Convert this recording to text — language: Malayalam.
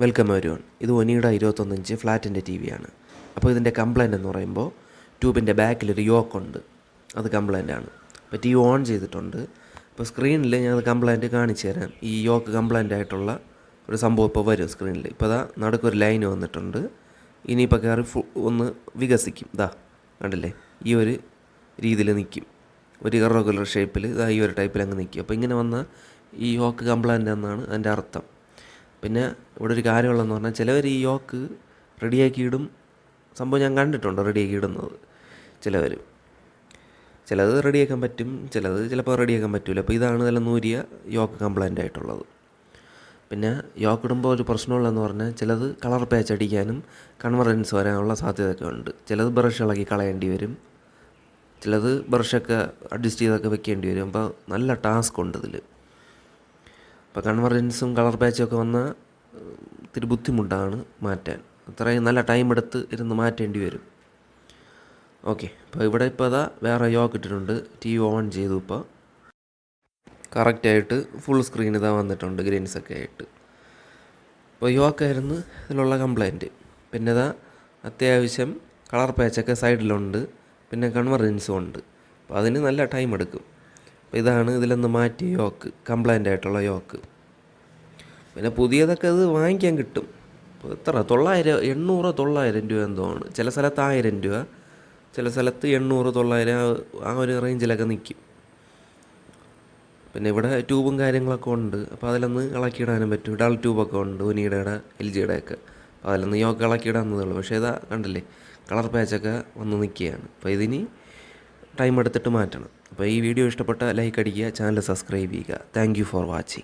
Welcome everyone. ഇത് ഒനിയുടെ 21 ഇഞ്ച് ഫ്ലാറ്റിൻ്റെ ടി വിയാണ്. അപ്പോൾ ഇതിൻ്റെ കംപ്ലൈൻറ്റ് എന്ന് പറയുമ്പോൾ ട്യൂബിൻ്റെ ബാക്കിലൊരു യോക്കുണ്ട്, അത് കംപ്ലൈൻ്റാണ്. അപ്പോൾ ടി വി ഓൺ ചെയ്തിട്ടുണ്ട്. അപ്പോൾ സ്ക്രീനിൽ ഞാനത് കംപ്ലൈൻറ്റ് കാണിച്ചു തരാം. ഈ യോക്ക് കംപ്ലൈൻ്റ് ആയിട്ടുള്ള ഒരു സംഭവം ഇപ്പോൾ വരും സ്ക്രീനിൽ. ഇപ്പോൾ ഇതാ നടുക്കൊരു ലൈൻ വന്നിട്ടുണ്ട്. ഇനിയിപ്പോൾ കയറി ഒന്ന് വികസിക്കും. ഇതാ കണ്ടില്ലേ, ഈ ഒരു രീതിയിൽ നിൽക്കും, ഒരു ഇറഗുലർ ഷേപ്പിൽ ഇതാ ഈ ഒരു ടൈപ്പിൽ അങ്ങ് നിൽക്കും. അപ്പോൾ ഇങ്ങനെ വന്ന ഈ യോക്ക് കംപ്ലൈൻ്റ് എന്നാണ് അതിൻ്റെ അർത്ഥം. പിന്നെ ഇവിടെ ഒരു കാര്യമുള്ളതെന്ന് പറഞ്ഞാൽ ചിലവർ ഈ യോക്ക് റെഡിയാക്കി ഇടും. സംഭവം ഞാൻ കണ്ടിട്ടുണ്ട് റെഡിയാക്കി ഇടുന്നത്. ചിലത് റെഡിയാക്കാൻ പറ്റും, ചിലപ്പോൾ റെഡിയാക്കാൻ പറ്റില്ല. അപ്പോൾ ഇതാണ് നല്ല നൂരിയ യോക്ക് കംപ്ലൈൻ്റ് ആയിട്ടുള്ളത്. പിന്നെ യോക്ക് ഇടുമ്പോൾ ഒരു പ്രശ്നമുള്ളതെന്ന് പറഞ്ഞാൽ ചിലത് കളർ പാച്ച് അടിക്കാനും കൺവറൻസ് വരാനുള്ള സാധ്യതയൊക്കെ ഉണ്ട്. ചിലത് ബ്രഷ് ഇളകി കളയേണ്ടി വരും, ചിലത് ബ്രഷൊക്കെ അഡ്ജസ്റ്റ് ചെയ്തൊക്കെ വെക്കേണ്ടി വരും. അപ്പോൾ നല്ല ടാസ്ക് ഉണ്ട് ഇതിൽ. ഇപ്പോൾ കൺവറൻസും കളർ പാച്ചും ഒക്കെ വന്നാൽ ഇത്തിരി ബുദ്ധിമുട്ടാണ് മാറ്റാൻ. അത്രയും നല്ല ടൈം എടുത്ത് ഇരുന്ന് മാറ്റേണ്ടി വരും. ഓക്കെ, ഇപ്പോൾ ഇവിടെ ഇപ്പോൾ അതാ വേറെ യോക്ക് ഇട്ടിട്ടുണ്ട്. ടി വി ഓൺ ചെയ്തു. ഇപ്പോൾ കറക്റ്റായിട്ട് ഫുൾ സ്ക്രീൻ ഇതാ വന്നിട്ടുണ്ട്, ഗ്രീൻസൊക്കെ ആയിട്ട്. ഇപ്പോൾ യോക്കായിരുന്നു ഇതിലുള്ള കംപ്ലൈൻറ്റ്. പിന്നെ ഇതാ അത്യാവശ്യം കളർ പാച്ചൊക്കെ സൈഡിലുണ്ട്, പിന്നെ കൺവറൻസും ഉണ്ട്. അപ്പോൾ അതിന് നല്ല ടൈം എടുക്കും. അപ്പോൾ ഇതാണ് ഇതിലൊന്ന് മാറ്റിയ യോക്ക്, കംപ്ലൈൻ്റ് ആയിട്ടുള്ള യോക്ക്. പിന്നെ പുതിയതൊക്കെ ഇത് വാങ്ങിക്കാൻ കിട്ടും. ഇപ്പോൾ എത്ര 900 800 900 രൂപ എന്തോ ആണ്. ചില സ്ഥലത്ത് 1000 രൂപ, ചില സ്ഥലത്ത് 800 900 ആ ഒരു റേഞ്ചിലൊക്കെ നിൽക്കും. പിന്നെ ഇവിടെ ട്യൂബും കാര്യങ്ങളൊക്കെ ഉണ്ട്. അപ്പോൾ അതിലൊന്ന് ഇളക്കിയിടാനും പറ്റും. ഡൾ ട്യൂബൊക്കെ ഉണ്ട്, ഒനിയുടെ LGയുടെ ഒക്കെ. അപ്പോൾ അതിലൊന്ന് യോക്ക് ഇളക്കിയിടാന്നതേ ഉള്ളൂ. പക്ഷേ ഇതാ കണ്ടില്ലേ, കളർ പാച്ചൊക്കെ വന്ന് നിൽക്കുകയാണ്. അപ്പോൾ ഇതിന് ടൈം എടുത്തിട്ട് മാറ്റണം. അപ്പോൾ ഈ വീഡിയോ ഇഷ്ടപ്പെട്ട ലൈക്ക് അടിക്കുക, ചാനൽ സബ്സ്ക്രൈബ് ചെയ്യുക. Thank you for watching.